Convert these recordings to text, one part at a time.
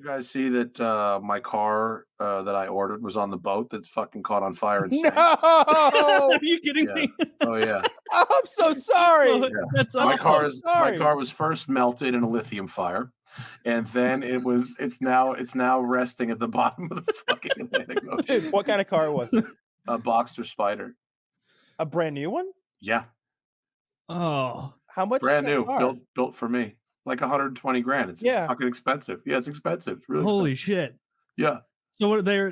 guys see that my car that I ordered was on the boat that fucking caught on fire and sank? No! Are you kidding Yeah. me? Oh yeah. I'm so sorry. So- That's My awful. my car was first melted in a lithium fire, and then it's now resting at the bottom of the fucking Atlantic Ocean. Dude, what kind of car was it? A Boxster Spider. A brand new one? Yeah, Oh, How much? brand is that new, car? built for me. Like 120 grand. It's Yeah. fucking expensive. Yeah, it's expensive. It's really holy expensive. shit! Yeah. So what? They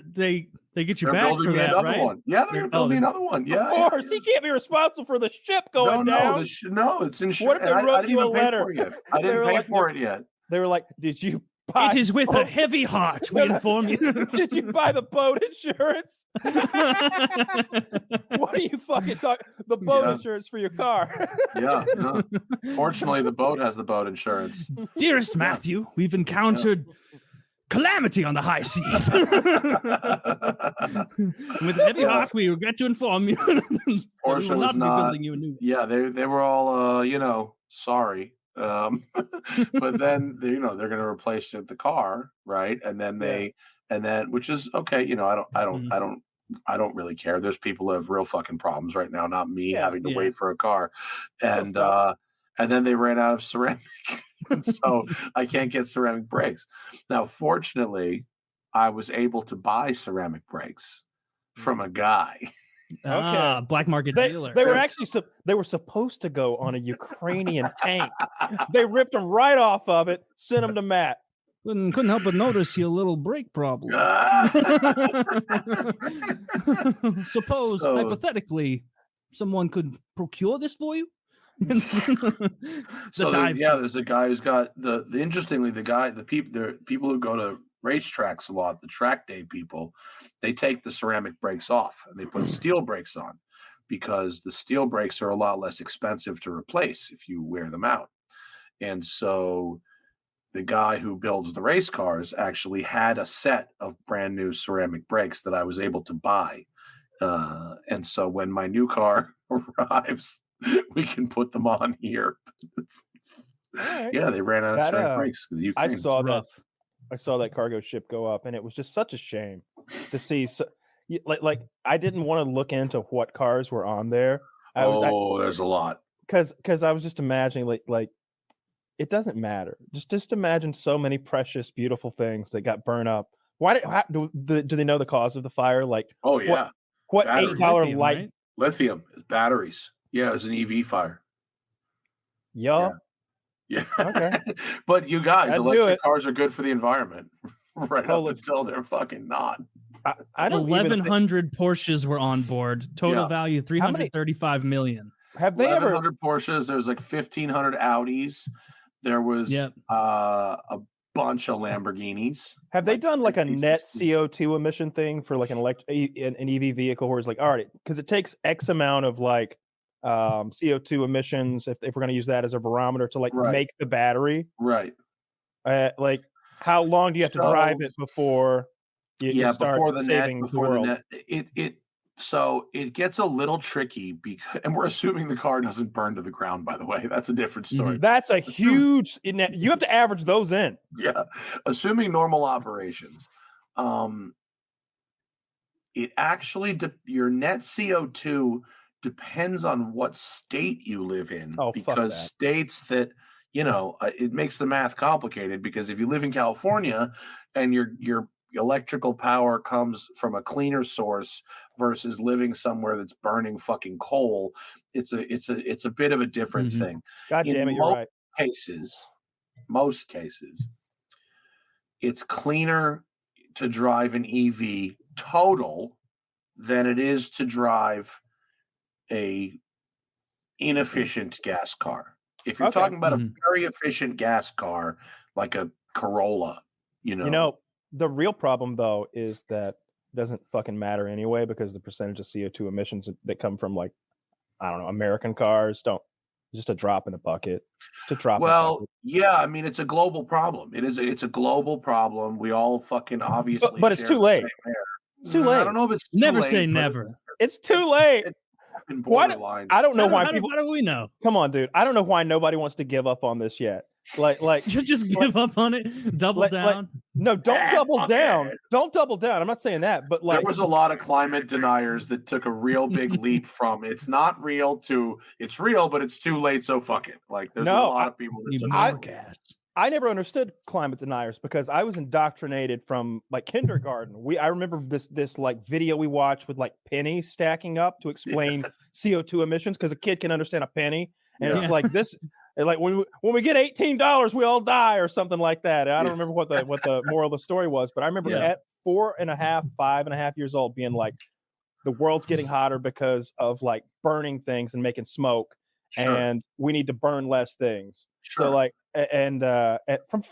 get you They're back building for me that, another right? one. Yeah, they're gonna build me another one. Yeah. Of course, he can't be responsible for the ship going down. No, it's insurance. What if they I wrote didn't you a even pay letter? for it yet. I They didn't were pay like, for it yet. They were like, "Did you buy? It is with a heavy heart we inform you. Did you buy the boat insurance? What are you fucking talking? The boat Yeah. insurance for your car? Yeah. No. Fortunately, the boat has the boat insurance. Dearest Matthew, we've encountered calamity on the high seas. With a heavy heart, we regret to inform you that we Porsche will was not be not. building you a new. Yeah, they were all sorry. But then they're going to replace the car, right? And then which is okay. I don't really care. There's people who have real fucking problems right now, not me having to wait for a car. And then they ran out of ceramic. And so I can't get ceramic brakes. Now, fortunately, I was able to buy ceramic brakes from a guy. Ah, black market dealer. They were actually they were supposed to go on a Ukrainian tank. They ripped them right off of it, sent them to Matt. Couldn't help but notice your little brake problem. Suppose, hypothetically, someone could procure this for you? There's a guy who's got the people who go to racetracks a lot, the track day people, they take the ceramic brakes off and they put steel brakes on because the steel brakes are a lot less expensive to replace if you wear them out. And so the guy who builds the race cars actually had a set of brand new ceramic brakes that I was able to buy. And so when my new car arrives, we can put them on here. Right. Yeah, they ran out of ceramic brakes. I saw that cargo ship go up, and it was just such a shame to see. Like I didn't want to look into what cars were on there. There's a lot. Because I was just imagining like it doesn't matter. Just imagine so many precious, beautiful things that got burned up. Do they know the cause of the fire? Like, oh yeah, what $8 light? Right? Lithium batteries. Yeah, it was an EV fire. Yeah. Okay. But you guys, electric cars are good for the environment, right up until they're fucking not. I don't. 1,100 Porsches were on board. Total value $335 million. Have they 1,100 Porsches? There's like 1,500 Audis. There was a bunch of Lamborghinis. Have they done like a net CO2 emission thing for like an EV vehicle where it's like, all right, because it takes X amount of like CO2 emissions if we're going to use that as a barometer to make the battery. Right. Like how long do you have to drive it before you start saving the world? So it gets a little tricky and we're assuming the car doesn't burn to the ground, by the way. That's a different story. That's a huge, you have to average those in. Yeah. Assuming normal operations. It actually, your net CO2 depends on what state you live in. Because states that, it makes the math complicated because if you live in California and your electrical power comes from a cleaner source versus living somewhere that's burning fucking coal, it's a bit of a different thing. God damn it, you're right. Most cases, it's cleaner to drive an EV total than it is to drive a inefficient gas car. If you're talking about a very efficient gas car like a Corolla, the real problem, though, is that it doesn't fucking matter anyway because the percentage of CO2 emissions that come from, like, I don't know, American cars just a drop in the bucket. Yeah, I mean, it's a global problem. It's a global problem. We all fucking obviously But it's too late. It's too late. I don't know if it's too never late, say never. It's too late. Borderline. I don't know why people. How do we know? Come on, dude. I don't know why nobody wants to give up on this yet. Like just give up on it, double down. No, don't double down. Don't double down. I'm not saying that, but like there was a lot of climate deniers that took a real big leap from it's not real to it's real, but it's too late. So fuck it. Like there's a lot of people that took I never understood climate deniers because I was indoctrinated from like kindergarten. I remember this like video we watched with like pennies stacking up to explain CO2 emissions because a kid can understand a penny, and it's like this. Like when we get $18, we all die or something like that. I don't remember what the moral of the story was, but I remember at 5.5 years old being like, the world's getting hotter because of like burning things and making smoke, and we need to burn less things. So like, and from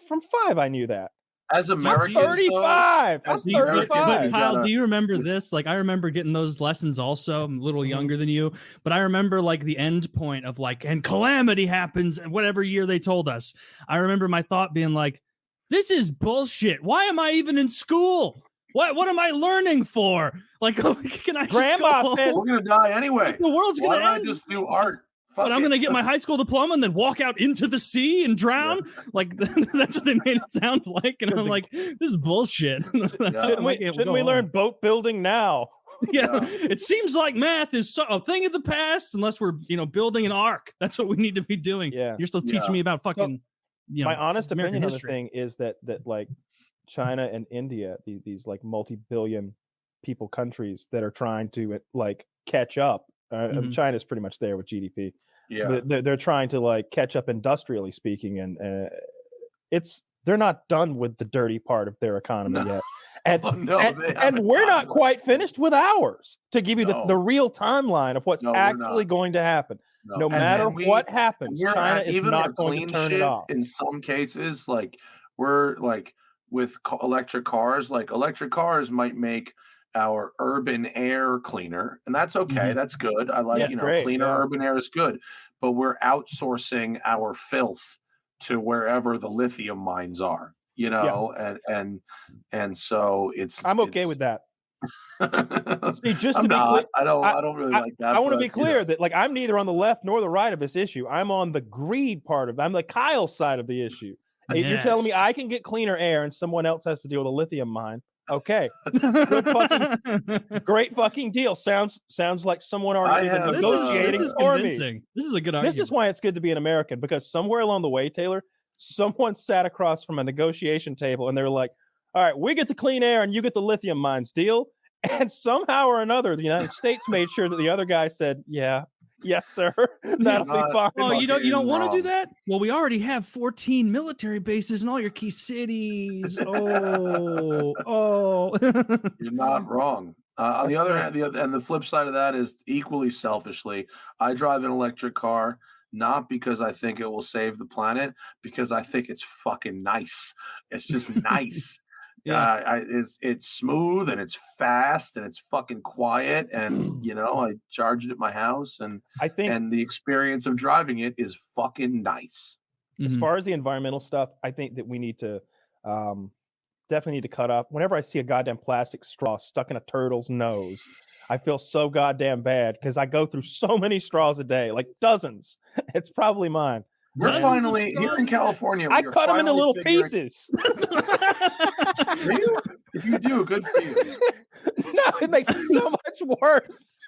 5, I knew that. As Americans, 35. I'm 35. But Kyle, do you remember this? Like, I remember getting those lessons also. I'm a little younger than you, but I remember like the end point of like, and calamity happens whatever year they told us. I remember my thought being like, this is bullshit. Why am I even in school? What am I learning for? Like, can I just go home? We're gonna die anyway. The world's gonna end. Why don't I just do art? But I'm going to get my high school diploma and then walk out into the sea and drown? Yeah. Like, that's what they made it sound like. And I'm like, this is bullshit. Shouldn't we learn boat building now? Yeah. It seems like math is a thing of the past unless we're, building an ark. That's what we need to be doing. Yeah. You're still teaching me about fucking, my honest American opinion history. on the thing is that like China and India, these like multi-billion people countries that are trying to like catch up. China's pretty much there with GDP. Yeah, they're trying to like catch up industrially speaking, and they're not done with the dirty part of their economy yet. And we're not quite finished with ours to give you the real timeline of what's actually going to happen. No matter what happens, China is not going to turn it off. In some cases, like we're like with electric cars, like electric cars might make our urban air cleaner, and that's okay. That's good. I like, cleaner urban air is good, but we're outsourcing our filth to wherever the lithium mines are, and so I'm okay with that. See, just I'm to be not. clear, I don't really like that. I want to be clear that like I'm neither on the left nor the right of this issue. I'm on the greed part of it. I'm the Kyle side of the issue. Yes. You're telling me I can get cleaner air and someone else has to deal with a lithium mine. Okay, great fucking deal. Sounds like someone already is negotiating for me. This is a good argument. This is why it's good to be an American, because somewhere along the way, Taylor, someone sat across from a negotiation table and they were like, "All right, we get the clean air and you get the lithium mines. Deal?" And somehow or another, the United States made sure that the other guy said, "Yeah, yes, sir, that'll be fine." Oh, you don't want to do that? Well, we already have 14 military bases in all your key cities. Oh. You're not wrong. On the other hand, the flip side of that is equally selfishly, I drive an electric car not because I think it will save the planet, because I think it's fucking nice. It's just nice. It's smooth and it's fast and it's fucking quiet, and I charge it at my house, and I think and the experience of driving it is fucking nice. As far as the environmental stuff, I think that we need to definitely need to cut up. Whenever I see a goddamn plastic straw stuck in a turtle's nose, I feel so goddamn bad because I go through so many straws a day, like dozens. It's probably mine. We're finally here in California. I cut them into little pieces. If you do, good for you. No, it makes it so much worse.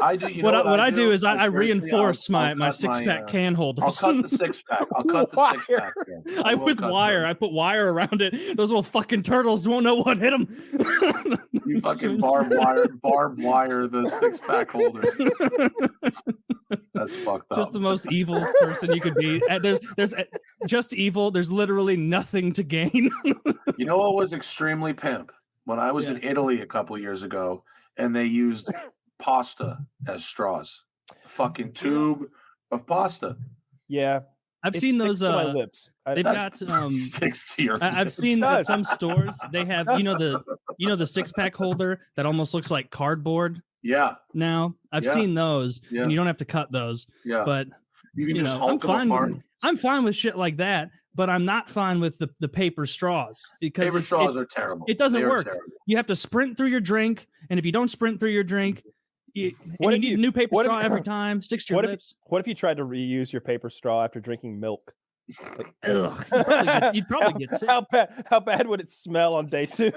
I do. What I do is I reinforce my six-pack can holders. I'll cut the six-pack. With wire. I put wire around it. Those little fucking turtles won't know what hit them. You fucking barbed wire the six-pack holder. That's fucked up. Just the most evil person you could be. There's just evil. There's literally nothing to gain. You know what was extremely pimp? When I was in Italy a couple of years ago, and they used pasta as straws. A fucking tube of pasta. Yeah. I've seen those lips. They've got sticks to your I've seen at some stores they have the six-pack holder that almost looks like cardboard. Yeah. Now I've seen those, and you don't have to cut those. Yeah. But you can just hulk them apart. I'm fine with shit like that, but I'm not fine with the paper straws because paper straws are terrible. It doesn't work. Terrible. You have to sprint through your drink, and if you don't sprint through your drink, you need a new paper straw every time. Sticks to your lips. What if you tried to reuse your paper straw after drinking milk? Ugh, you'd probably get sick. How bad would it smell on day 2?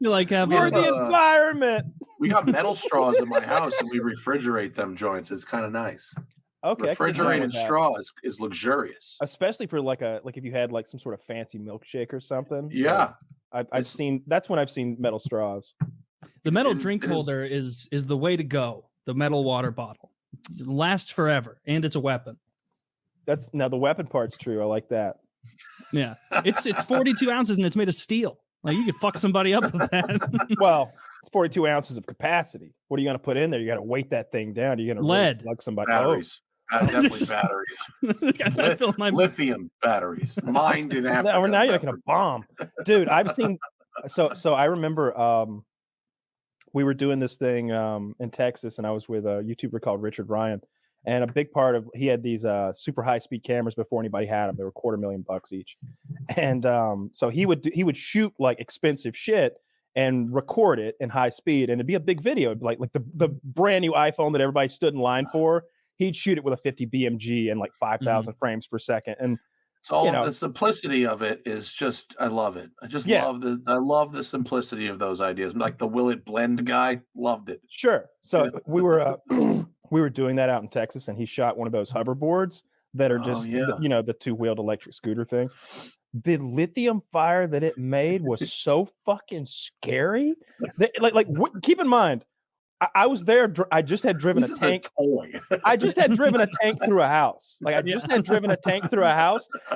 You like have For the environment. We got metal straws in my house, and we refrigerate them joints. It's kind of nice. Okay, Refrigerated straw is luxurious, especially for like if you had like some sort of fancy milkshake or something. Yeah, I've seen. That's when I've seen metal straws. The metal drink holder is the way to go. The metal water bottle lasts forever, and it's a weapon. Now the weapon part's true. I like that. Yeah, it's 42 ounces and it's made of steel. Like you could fuck somebody up with that. Well, it's 42 ounces of capacity. What are you going to put in there? You got to weight that thing down. You're going to lead, like somebody. Batteries. Definitely batteries. Lithium batteries. Mined in Africa. Now you're making a bomb, dude. I've seen. So I remember we were doing this thing in Texas, and I was with a YouTuber called Richard Ryan, and a big part of he had these super high speed cameras before anybody had them. They were $250,000 each, and so he would shoot like expensive shit and record it in high speed, and it'd be a big video, like the brand new iPhone that everybody stood in line for. He'd shoot it with a 50 BMG and like 5,000 frames per second, and it's all the simplicity of it is just I love it. I love the simplicity of those ideas. Like the will it blend guy, loved it. Sure. So we were we were doing that out in Texas, and he shot one of those hoverboards that are just the 2-wheeled electric scooter thing. The lithium fire that it made was so fucking scary. Keep in mind, I was there. I just had driven a tank. I just had driven a tank through a house.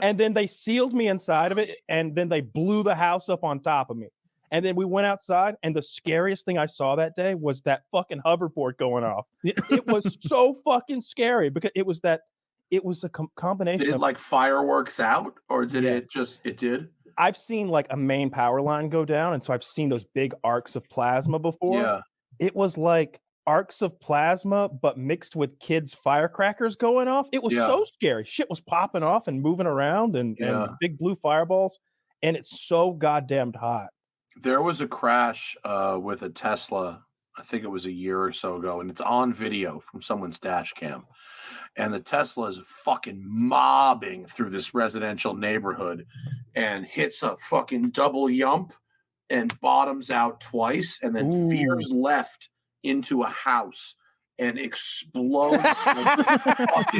And then they sealed me inside of it, and then they blew the house up on top of me. And then we went outside, and the scariest thing I saw that day was that fucking hoverboard going off. It was so fucking scary because it was a combination. Did it like fireworks out, or did it did? I've seen like a main power line go down, and so I've seen those big arcs of plasma before. Yeah. It was like arcs of plasma, but mixed with kids' firecrackers going off. It was so scary. Shit was popping off and moving around and big blue fireballs. And it's so goddamn hot. There was a crash with a Tesla, I think it was a year or so ago, and it's on video from someone's dash cam. And the Tesla is fucking mobbing through this residential neighborhood and hits a fucking double yump and bottoms out twice, and then veers left into a house and explodes. I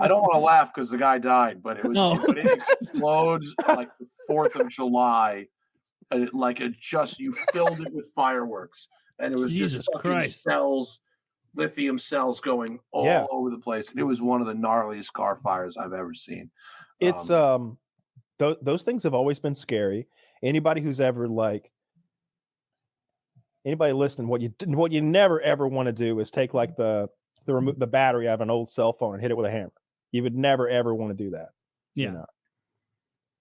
don't want to laugh because the guy died, but it explodes like the 4th of July. You filled it with fireworks, and it was Jesus just Christ. lithium cells going all over the place. And it was one of the gnarliest car fires I've ever seen. It's those things have always been scary. Anybody who's ever anybody listening, what you never ever want to do is take like the battery out of an old cell phone and hit it with a hammer. You would never ever want to do that. Yeah.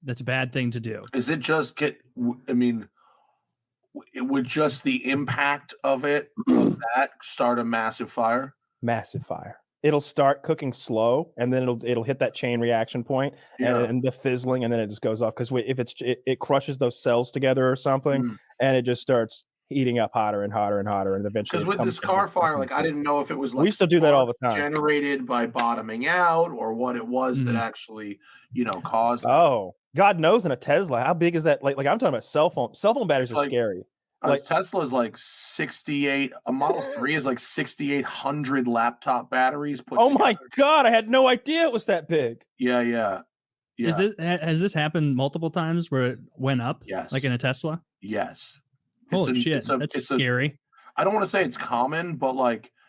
That's a bad thing to do. Is it just it would just the impact of that start a massive fire? Massive fire. It'll start cooking slow, and then it'll hit that chain reaction point, and the fizzling, and then it just goes off because if it crushes those cells together or something, and it just starts heating up hotter and hotter and hotter, and eventually. Because with this car fire, I didn't know if it was we used to do that all the time, generated by bottoming out, or what it was that actually caused. Oh, God knows in a Tesla, how big is that? Like I'm talking about cell phone batteries are scary. Tesla is like 68. A Model 3 is like 6,800 laptop batteries put together. My God, I had no idea it was that big. Yeah. Has this happened multiple times where it went up? Yes. Like in a Tesla? Yes. Holy shit, that's scary. I don't want to say it's common, but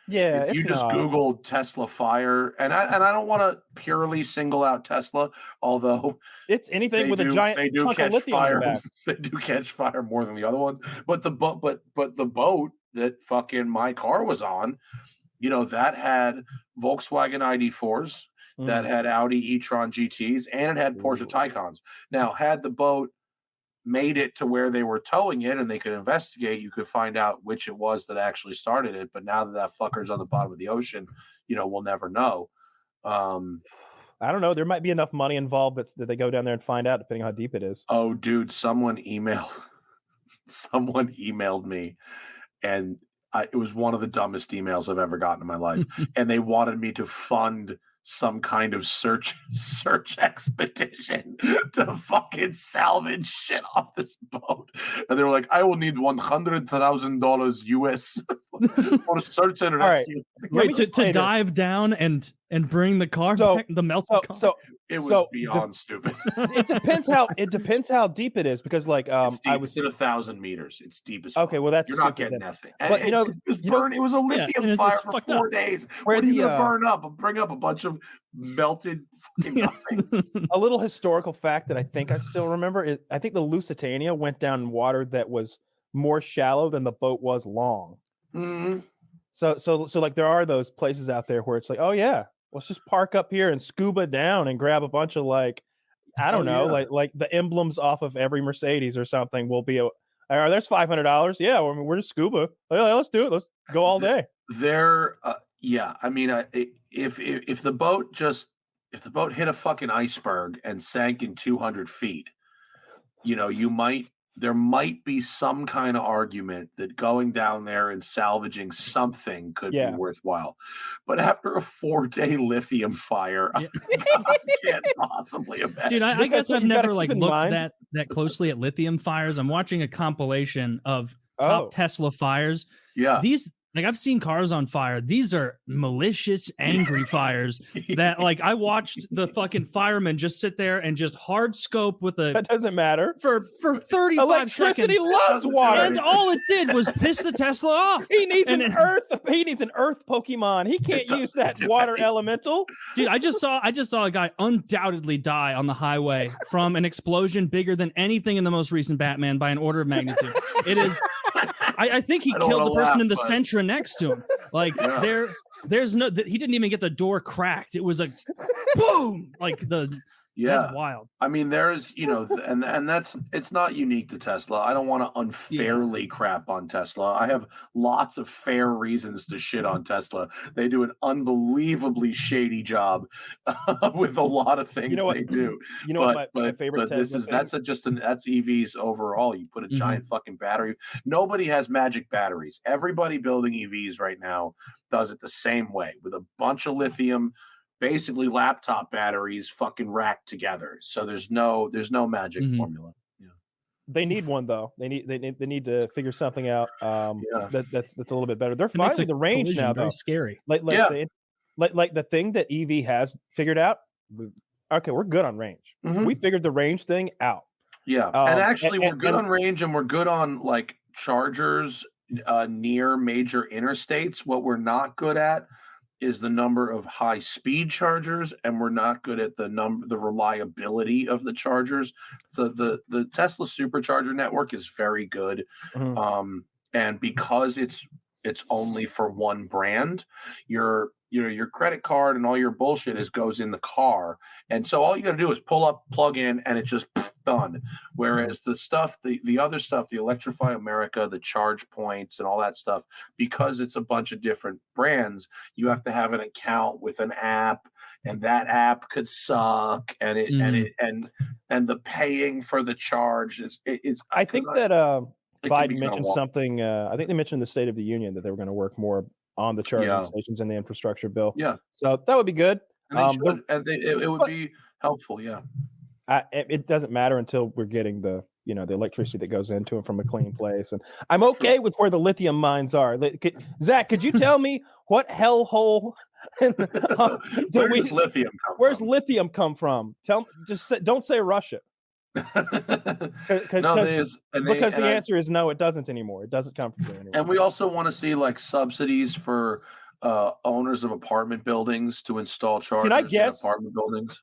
if you just Google Tesla fire, and I don't want to purely single out Tesla, although it's anything with a giant chunk of lithium in the back. They do catch fire more than the other one. But the boat that fucking my car was on, that had Volkswagen ID4s, that had Audi e-tron GTs, and it had Porsche Taycans. Now, had the boat made it to where they were towing it and they could investigate, you could find out which it was that actually started it. But now that fucker's on the bottom of the ocean, we'll never know. I don't know. There might be enough money involved that they go down there and find out, depending on how deep it is. Oh, dude, someone emailed me, and it was one of the dumbest emails I've ever gotten in my life. And they wanted me to fund some kind of search expedition to fucking salvage shit off this boat. And they were like, I will need $100,000 US for search and rescue. Wait, to dive down and bring the car back, the melted car? It was beyond stupid. It depends how deep it is, because like it's deep. I was at 1,000 meters. It's deep as fuck. Okay, well that's you're not getting nothing. But it was a lithium fire for 4 days. Where are you gonna burn up and bring up a bunch of melted fucking nothing? A little historical fact that I think I still remember is I think the Lusitania went down in water that was more shallow than the boat was long. Mm-hmm. So like there are those places out there where it's like, oh yeah, let's just park up here and scuba down and grab a bunch of like, I don't know, like the emblems off of every Mercedes or something will be there's $500. Yeah, we're just scuba. Yeah, let's do it. Let's go all day. I mean, if the boat hit a fucking iceberg and sank in 200 feet, there might be some kind of argument that going down there and salvaging something could be worthwhile. But after a 4-day lithium fire, I can't possibly imagine. Dude, I guess I've never looked that closely at lithium fires. I'm watching a compilation of top Tesla fires. Yeah. I've seen cars on fire. These are malicious, angry fires that I watched the fucking fireman just sit there and just hard scope with that doesn't matter for 35 Electricity seconds. loves water. And all it did was piss the Tesla off. He needs an earth Pokemon. He can't use that water elemental. Dude, I just saw a guy undoubtedly die on the highway from an explosion bigger than anything in the most recent Batman by an order of magnitude. It is I think he killed the person in the Sentra next to him. There's no, he didn't even get the door cracked. It was a boom. That's wild. I mean, there's, and it's not unique to Tesla. I don't want to unfairly crap on Tesla. I have lots of fair reasons to shit on Tesla. They do an unbelievably shady job with a lot of things they do. What my favorite Tesla that's EVs overall. You put a giant fucking battery. Nobody has magic batteries. Everybody building EVs right now does it the same way with a bunch of lithium, basically laptop batteries fucking racked together. So there's no magic formula. Yeah. They need one though. They need to figure something out. That's a little bit better. They're finally the range now though. Very scary. Like the thing that EV has figured out. Okay, we're good on range. Mm-hmm. We figured the range thing out. Yeah, and actually we're good on range, and we're good on chargers near major interstates. What we're not good at is the number of high speed chargers, and we're not good at the reliability of the chargers. The Tesla supercharger network is very good. Mm-hmm. And because it's only for one brand, your credit card and all your bullshit goes in the car. And so all you got to do is pull up, plug in, and it just done. Whereas the other stuff, the Electrify America, the charge points and all that stuff, because it's a bunch of different brands, you have to have an account with an app, and that app could suck, and the paying for the charge is. I think that Biden mentioned something. I think they mentioned in the State of the Union that they were going to work more on the charging stations in the infrastructure bill. Yeah, so that would be good. It would be helpful. Yeah. It doesn't matter until we're getting the electricity that goes into them from a clean place, and I'm okay with where the lithium mines are. Zach, could you tell me what hellhole? Where's lithium come Where's from? Lithium come from? Don't say Russia. Because the answer is no, it doesn't anymore. It doesn't come from there anymore. And we also want to see subsidies for owners of apartment buildings to install chargers. Can I guess? In apartment buildings.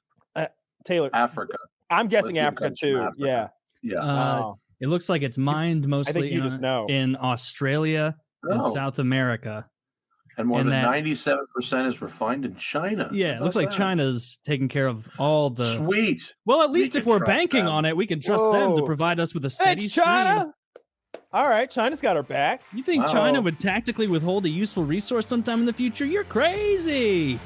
Taylor, Africa. I'm guessing Lithium Africa too. Africa. Yeah. It looks like it's mined mostly in Australia and South America. And more than 97% is refined in China. Yeah, it looks like China's taking care of all the... Sweet. Well, at least if we're banking on it, we can trust them to provide us with a steady stream. China! All right, China's got our back. You think China would tactically withhold a useful resource sometime in the future? You're crazy!